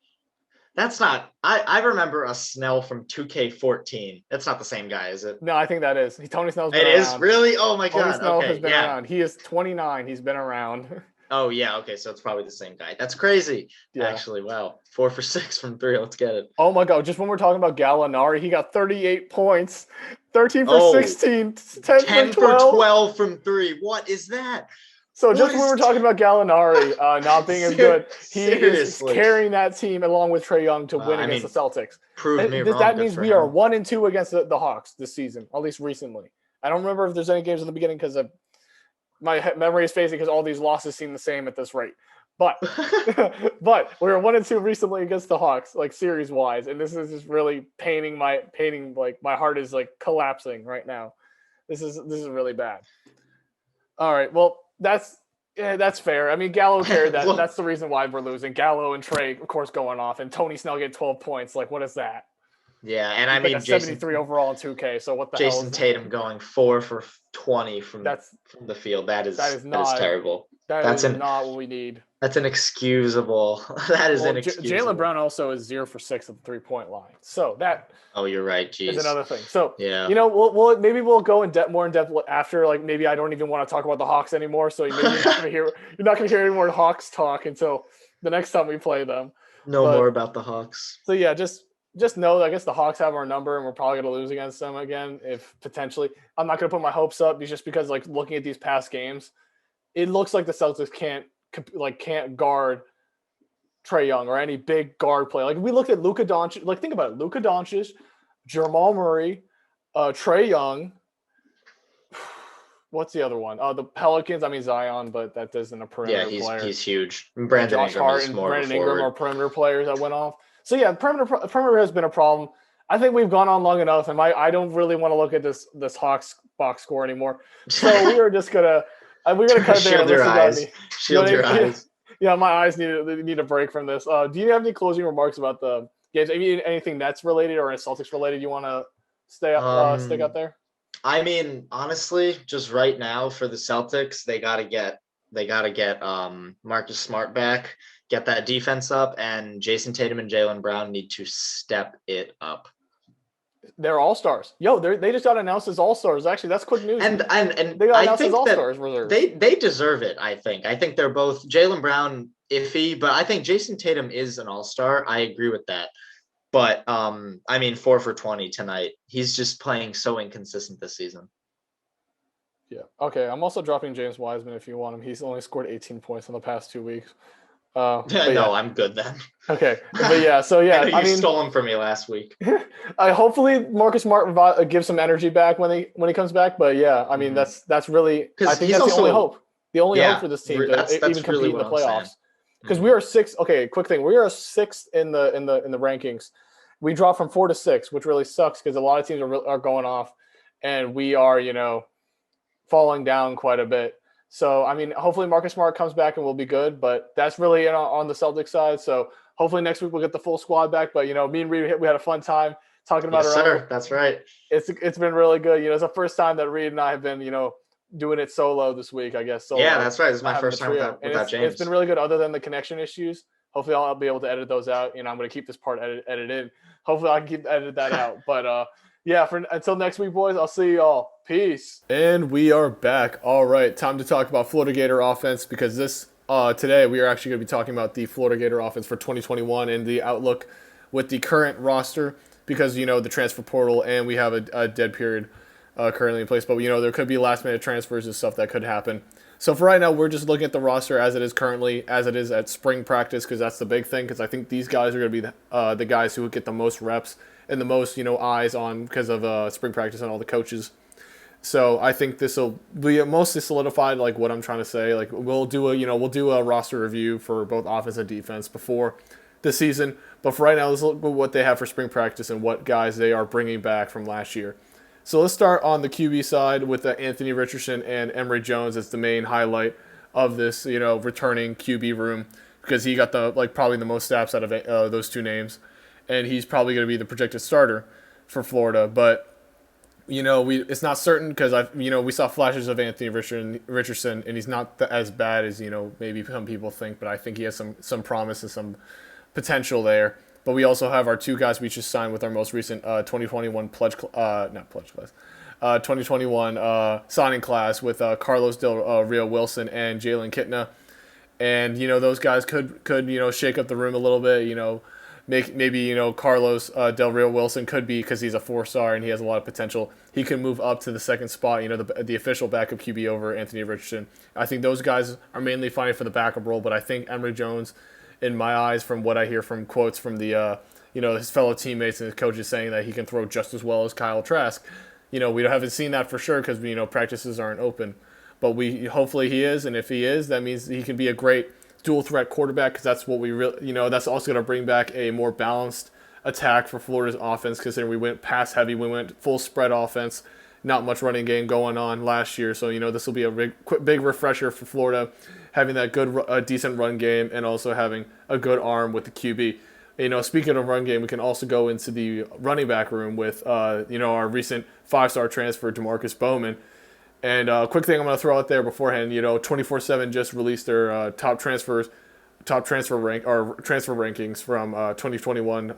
That's not. I remember a Snell from 2K14. That's not the same guy, is it? No, I think that is. Tony Snell's been It is around. really. Oh my Tony god. Snell Okay, has been yeah. around. He is 29. He's been around. Oh yeah. Okay, so it's probably the same guy. That's crazy. Yeah. Actually, wow. 4 for 6 from 3. Let's get it. Oh my God! Just when we're talking about Gallinari, he got 38 points, 13 for 16, 10 for for 12. 12 from 3. What is that? So just when we're talking about Gallinari not being as good, he is Seriously. carrying that team along with Trae Young to win against the Celtics. Prove me wrong. That Good means for we him. are 1-2 against the Hawks this season, at least recently. I don't remember if there's any games at the beginning because my memory is fading because all these losses seem the same at this rate. But but we were 1-2 recently against the Hawks, like series wise, and this is just really painting like my heart is like collapsing right now. This is really bad. All right, well that's fair. I mean, Gallo carried that. That's the reason why we're losing. Gallo and Trae, of course, going off, and Tony Snell getting 12 points. Like, what is that? Yeah, and I Like mean, a 73 overall in 2K. So what the hell? Jason Tatum going 4 for 20 from the field. That is terrible. That is not what we need. That's inexcusable. That is inexcusable. Jaylen Brown also is 0 for 6 at the 3-point line. So that. Oh, you're right. Jeez. Is another thing. So yeah, maybe we'll go more in depth after. Like maybe I don't even want to talk about the Hawks anymore. So maybe you're not gonna hear any more Hawks talk until the next time we play them. More about the Hawks. So yeah, just know I guess the Hawks have our number and we're probably gonna lose against them again. If potentially, I'm not gonna put my hopes up just because like looking at these past games, it looks like the Celtics can't guard Trae Young or any big guard play. Like we looked at Luka Doncic. Like think about it: Luka Doncic, Jamal Murray, Trae Young. What's the other one? The Pelicans. I mean Zion, but that isn't a perimeter player. Yeah, he's huge. Brandon Josh Ingram Hart is and more Brandon forward. Ingram are perimeter players that went off. So yeah, perimeter has been a problem. I think we've gone on long enough, and I don't really want to look at this Hawks box score anymore. So we are just gonna cut there. Shield your eyes. Shield your eyes. Yeah, my eyes need a break from this. Do you have any closing remarks about the games? Anything that's related or Celtics related you want to stick out there? I mean, honestly, just right now for the Celtics, they gotta get Marcus Smart back, get that defense up, and Jason Tatum and Jaylen Brown need to step it up. They're all-stars. They just got announced as all-stars. Actually, that's quick news. And they got announced as all-stars reserves. They deserve it, I think. I think they're both Jaylen Brown iffy, but I think Jason Tatum is an all-star. I agree with that. But I mean 4 for 20 tonight. He's just playing so inconsistent this season. Yeah. Okay. I'm also dropping James Wiseman if you want him. He's only scored 18 points in the past 2 weeks. I'm good then. Okay, but yeah, so yeah, I mean, stole him from me last week. Hopefully Marcus Smart gives some energy back when he comes back. But yeah, I mean that's really I think that's the only hope. The only hope for this team to even compete in the playoffs. Because we are 6th. Okay, quick thing. We are 6th in the rankings. We dropped from 4 to 6, which really sucks because a lot of teams are going off, and we are falling down quite a bit. So, I mean, hopefully Marcus Smart comes back and we'll be good, but that's really on the Celtics side. So hopefully next week we'll get the full squad back. But, me and Reed, we had a fun time talking about it. Sir, that's right. It's been really good. It's the first time that Reed and I have been, doing it solo this week, I guess. Solo. Yeah, that's right. This is my first time without James. It's been really good other than the connection issues. Hopefully I'll be able to edit those out. I'm going to keep this part edited. Hopefully I can edit that out. But, yeah, until next week, boys, I'll see y'all. Peace. And we are back. All right, time to talk about Florida Gator offense because today we are actually going to be talking about the Florida Gator offense for 2021 and the outlook with the current roster because, the transfer portal and we have a dead period currently in place. But, there could be last-minute transfers and stuff that could happen. So for right now, we're just looking at the roster as it is currently, as it is at spring practice because that's the big thing because I think these guys are going to be the guys who would get the most reps and the most, eyes on because of spring practice and all the coaches. So I think this will be mostly solidified, like what I'm trying to say. Like we'll do a roster review for both offense and defense before the season. But for right now, let's look at what they have for spring practice and what guys they are bringing back from last year. So let's start on the QB side with Anthony Richardson and Emory Jones as the main highlight of this, returning QB room because he got probably the most snaps out of those two names. And he's probably going to be the projected starter for Florida. But, it's not certain because, we saw flashes of Anthony Richardson, and he's not as bad as, maybe some people think. But I think he has some promise and some potential there. But we also have our 2 guys we just signed with our most recent 2021 2021 signing class with Carlos Del Rio Wilson and Jalen Kitna. And, those guys could shake up the room a little bit, maybe Carlos Del Rio Wilson could be, because he's a 4-star and he has a lot of potential. He can move up to the second spot, the official backup QB over Anthony Richardson. I think those guys are mainly fighting for the backup role, but I think Emory Jones, in my eyes, from what I hear from quotes from the his fellow teammates and his coaches, saying that he can throw just as well as Kyle Trask. We haven't seen that for sure because practices aren't open, but hopefully he is, and if he is, that means he can be a great dual threat quarterback, because that's what we really, that's also going to bring back a more balanced attack for Florida's offense, considering we went pass heavy, we went full spread offense, not much running game going on last year. So, this will be a big refresher for Florida, having that good, decent run game, and also having a good arm with the QB. Speaking of run game, we can also go into the running back room with, our recent 5-star transfer, DeMarcus Bowman. And quick thing I'm going to throw out there beforehand, 24/7 just released their transfer rankings from 2021,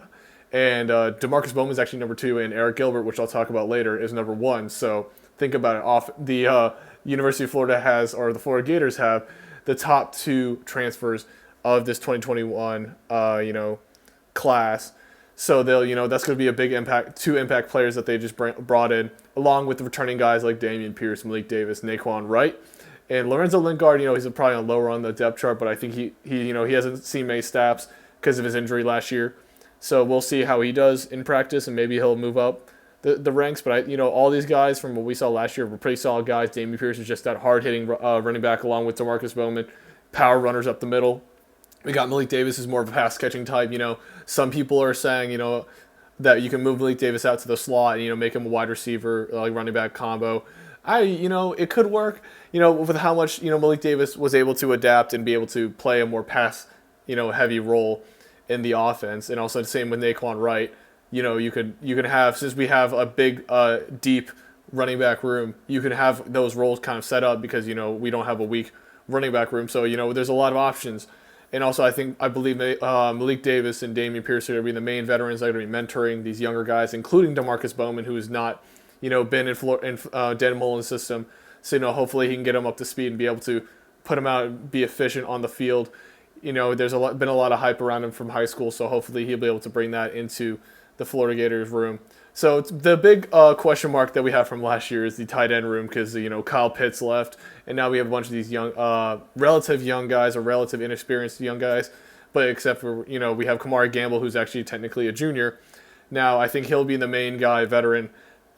and DeMarcus Bowman is actually number 2, and Eric Gilbert, which I'll talk about later, is number 1. So think about it. Off the University of Florida the Florida Gators have the top 2 transfers of this 2021 class. So they'll, that's going to be a big impact, 2 impact players that they just brought in, along with the returning guys like Dameon Pierce, Malik Davis, Naquan Wright, and Lorenzo Lingard. He's probably lower on the depth chart, but I think he hasn't seen many snaps because of his injury last year. So we'll see how he does in practice, and maybe he'll move up the ranks. But all these guys from what we saw last year were pretty solid guys. Dameon Pierce is just that hard-hitting running back, along with DeMarcus Bowman, power runners up the middle. We got Malik Davis, is more of a pass-catching type. Some people are saying, that you can move Malik Davis out to the slot and, make him a wide receiver, like running back combo. It could work, with how much, Malik Davis was able to adapt and be able to play a more pass, heavy role in the offense. And also the same with Naquan Wright. You can have, since we have a big, deep running back room, you can have those roles kind of set up because, we don't have a weak running back room. So, there's a lot of options. And also, I believe Malik Davis and Dameon Pierce are going to be the main veterans that are going to be mentoring these younger guys, including DeMarcus Bowman, who has not, been in Dan Mullen's system. So, hopefully he can get him up to speed and be able to put him out and be efficient on the field. There's been a lot of hype around him from high school, so hopefully he'll be able to bring that into the Florida Gators room. So the big question mark that we have from last year is the tight end room, because Kyle Pitts left, and now we have a bunch of these young, relative young guys or relative inexperienced young guys. But except for we have Kamari Gamble, who's actually technically a junior. Now I think he'll be the main guy, veteran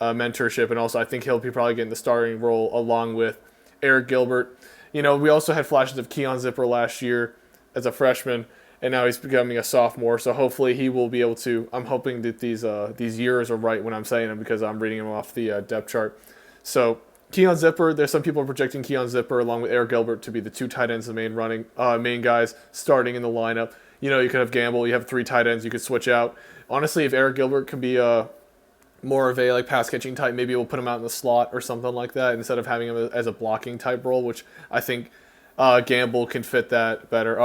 mentorship, and also I think he'll be probably getting the starting role along with Eric Gilbert. We also had flashes of Keon Zipper last year as a freshman, and now he's becoming a sophomore. So hopefully he will be able to. I'm hoping that these years are right when I'm saying them, because I'm reading them off the depth chart. So Keon Zipper, there's some people are projecting Keon Zipper along with Eric Gilbert to be the 2 tight ends, the main guys starting in the lineup. You could have Gamble. You have 3 tight ends you could switch out. Honestly, if Eric Gilbert can be more of a pass catching type, maybe we'll put him out in the slot or something like that instead of having him as a blocking type role, which I think Gamble can fit that better.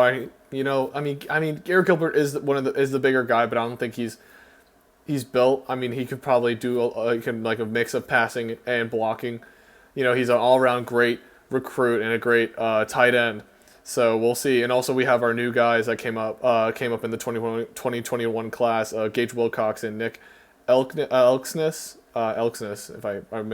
Eric Gilbert is the bigger guy, but I don't think he's built. He could probably do a mix of passing and blocking. He's an all-around great recruit and a great tight end. So we'll see. And also we have our new guys that came up in the 2021 class, Gage Wilcox and Nick Elksness.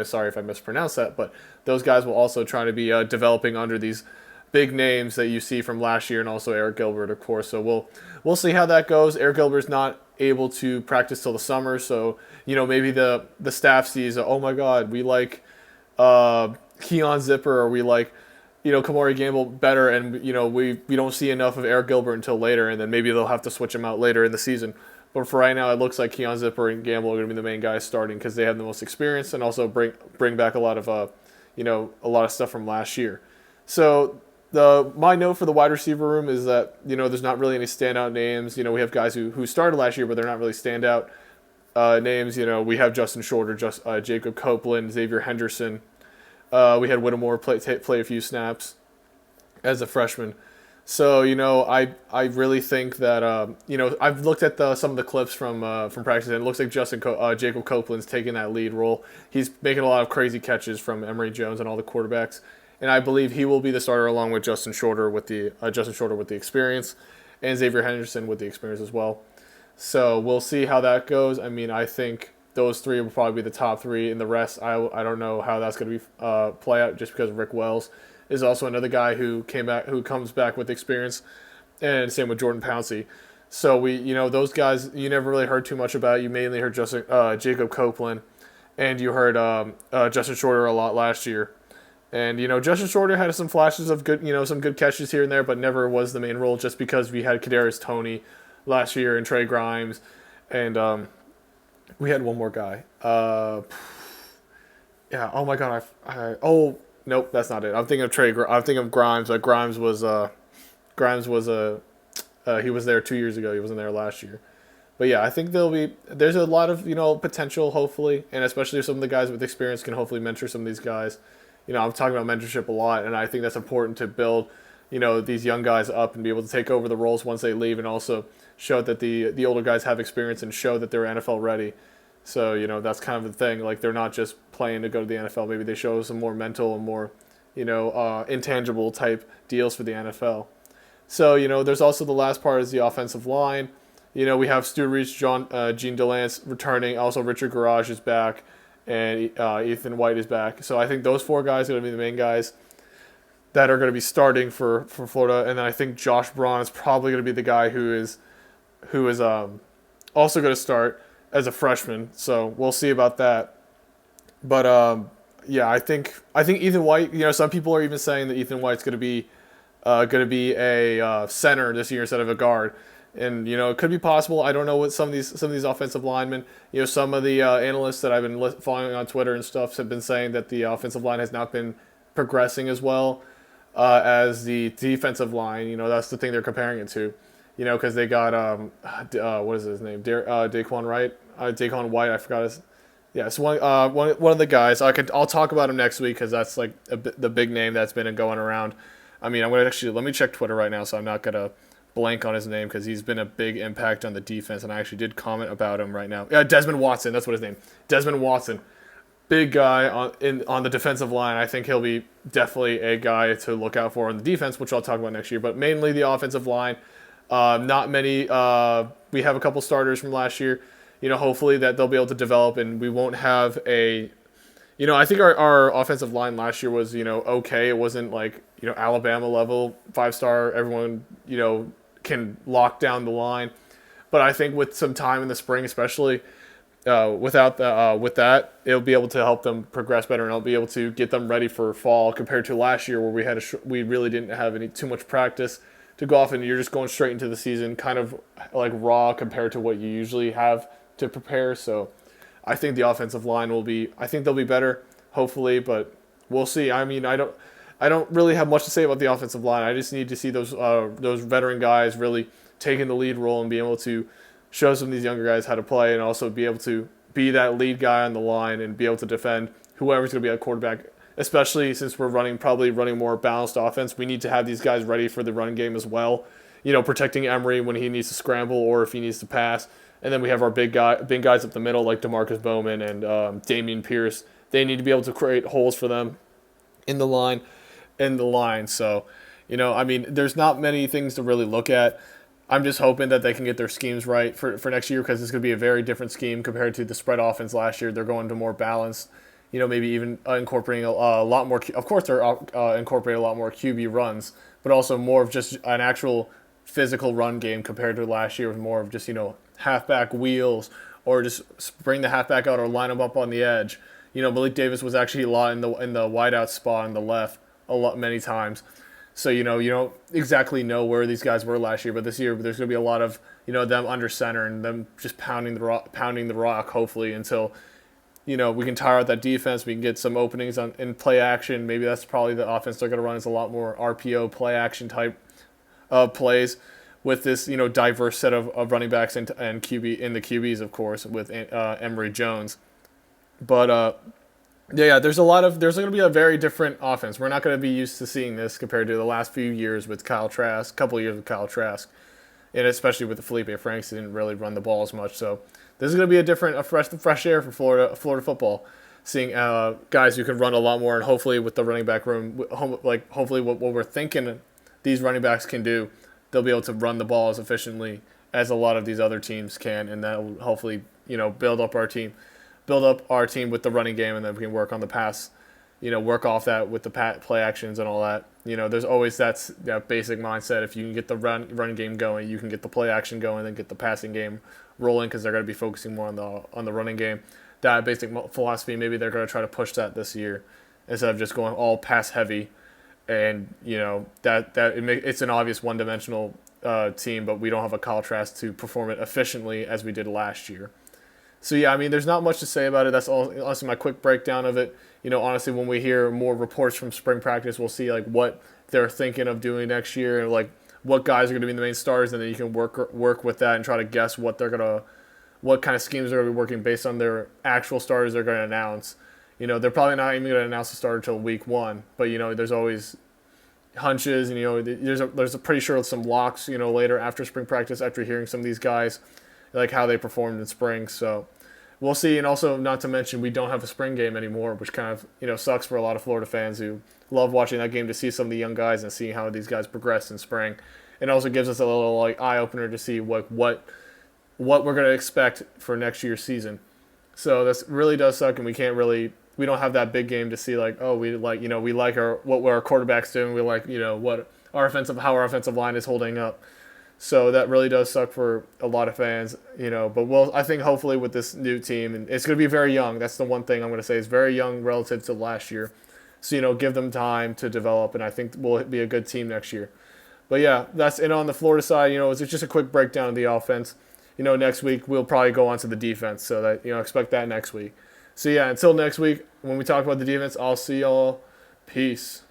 Sorry if I mispronounced that, but those guys will also try to be developing under these big names that you see from last year, and also Eric Gilbert, of course. So we'll see how that goes. Eric Gilbert's not able to practice till the summer, so maybe the staff sees, oh my God, we like Keon Zipper, or we like Kamari Gamble better, and we don't see enough of Eric Gilbert until later, and then maybe they'll have to switch him out later in the season. But for right now, it looks like Keon Zipper and Gamble are going to be the main guys starting, because they have the most experience, and also bring back a lot of stuff from last year. So my note for the wide receiver room is that there's not really any standout names. We have guys who started last year, but they're not really standout names. We have Justin Shorter, Jacob Copeland, Xavier Henderson. We had Whittemore play a few snaps as a freshman. So, I really think that, I've looked at some of the clips from practice, and it looks like Jacob Copeland's taking that lead role. He's making a lot of crazy catches from Emory Jones and all the quarterbacks, and I believe he will be the starter along with Justin Shorter with the experience, and Xavier Henderson with the experience as well. So we'll see how that goes. I mean, I think those three will probably be the top three, and the rest, I don't know how that's going to be play out, just because Rick Wells is also another guy who comes back with experience, and same with Jordan Pouncey. So those guys you never really heard too much about. You mainly heard Jacob Copeland, and you heard Justin Shorter a lot last year. And Justin Shorter had some flashes of good, some good catches here and there, but never was the main role, just because we had Kadarius Toney last year and Trey Grimes, and we had one more guy. Yeah. Oh my God. Nope, that's not it. I'm thinking of Grimes. Grimes was he was there 2 years ago. He wasn't there last year. But yeah, I think there's a lot of potential, hopefully, and especially if some of the guys with experience can hopefully mentor some of these guys. I'm talking about mentorship a lot, and I think that's important to build these young guys up and be able to take over the roles once they leave, and also show that the older guys have experience and show that they're NFL ready. So, that's kind of the thing. Like, they're not just playing to go to the NFL. Maybe they show some more mental and more, intangible type deals for the NFL. So, there's also the last part is the offensive line. We have Stu Reach, Gene Delance returning. Also, Richard Garage is back, and Ethan White is back. So I think those four guys are going to be the main guys that are going to be starting for Florida. And then I think Josh Braun is probably going to be the guy who is also going to start as a freshman, so we'll see about that. But yeah, I think Ethan White. Some people are even saying that Ethan White's going to be a center this year instead of a guard, and it could be possible. I don't know what some of these offensive linemen. Some of the analysts that I've been following on Twitter and stuff have been saying that the offensive line has not been progressing as well as the defensive line. That's the thing they're comparing it to. Because they got what is his name? Daquan White. I forgot his. Yeah, so one of the guys. I'll talk about him next week because that's like the big name that's been going around. I mean, let me check Twitter right now, so I'm not gonna blank on his name because he's been a big impact on the defense, and I actually did comment about him right now. Yeah, Desmond Watson. That's what his name. Desmond Watson, big guy on the defensive line. I think he'll be definitely a guy to look out for on the defense, which I'll talk about next year. But mainly the offensive line. Not many. We have a couple starters from last year. Hopefully that they'll be able to develop, and we won't have a. I think our offensive line last year was okay. It wasn't like Alabama level 5-star. Everyone can lock down the line, but I think with some time in the spring, especially with that, it'll be able to help them progress better, and it'll be able to get them ready for fall compared to last year where we really didn't have too much practice to go off, and you're just going straight into the season, kind of like raw compared to what you usually have to prepare. So I think the offensive line they'll be better, hopefully, but we'll see. I mean, I don't really have much to say about the offensive line. I just need to see those veteran guys really taking the lead role and being able to show some of these younger guys how to play, and also be able to be that lead guy on the line and be able to defend whoever's going to be at quarterback. Especially since we're probably running more balanced offense, we need to have these guys ready for the run game as well. Protecting Emory when he needs to scramble or if he needs to pass. And then we have our big guys up the middle like DeMarcus Bowman and Dameon Pierce. They need to be able to create holes for them in the line. So, there's not many things to really look at. I'm just hoping that they can get their schemes right for next year, because it's going to be a very different scheme compared to the spread offense last year. They're going to more balanced. Maybe even incorporating a lot more. Of course, they're incorporating a lot more QB runs, but also more of just an actual physical run game compared to last year with more of just halfback wheels, or just bring the halfback out or line them up on the edge. Malik Davis was actually a lot in the wideout spot on the left many times. So you don't exactly know where these guys were last year, but this year there's going to be a lot of them under center and them just pounding the rock hopefully until. We can tire out that defense. We can get some openings in play action. Maybe that's probably the offense they're going to run, is a lot more RPO play action type plays with this diverse set of running backs and QB in the QBs, of course, with Emory Jones. But Yeah, there's going to be a very different offense. We're not going to be used to seeing this compared to the last few years with Kyle Trask, couple of years with Kyle Trask, and especially with the Felipe Franks, didn't really run the ball as much. So this is going to be a fresh air for Florida football, seeing guys who can run a lot more, and hopefully with the running back room, hopefully what we're thinking these running backs can do, they'll be able to run the ball as efficiently as a lot of these other teams can, and that will hopefully build up our team with the running game, and then we can work on the pass, work off that with the play actions and all that. There's always that basic mindset. If you can get the run game going, you can get the play action going, then get the passing game rolling, because they're going to be focusing more on the running game. That basic philosophy, maybe they're going to try to push that this year instead of just going all pass heavy. And it's an obvious one-dimensional team, but we don't have a Kyle Trask to perform it efficiently as we did last year. So, yeah, I mean, there's not much to say about it. That's honestly my quick breakdown of it. Honestly, when we hear more reports from spring practice, we'll see, what they're thinking of doing next year and, what guys are going to be the main stars, and then you can work with that and try to guess what kind of schemes they're going to be working based on their actual starters they're going to announce. They're probably not even going to announce the starter until week 1, but, there's always hunches, and, there's a pretty sure some locks, later after spring practice, after hearing some of these guys, how they performed in spring. So we'll see. And also, not to mention, we don't have a spring game anymore, which kind of, sucks for a lot of Florida fans who love watching that game to see some of the young guys and seeing how these guys progress in spring. It also gives us a little eye-opener to see what we're going to expect for next year's season. So this really does suck, and we don't have that big game to see we like what our quarterback's doing. We like, how our offensive line is holding up. So that really does suck for a lot of fans, but I think hopefully with this new team, and it's going to be very young. That's the one thing I'm going to say, is very young relative to last year. So, give them time to develop, and I think we'll be a good team next year. But yeah, that's it on the Florida side. It's just a quick breakdown of the offense. Next week we'll probably go on to the defense, so that, expect that next week. So yeah, until next week, when we talk about the defense, I'll see y'all. Peace.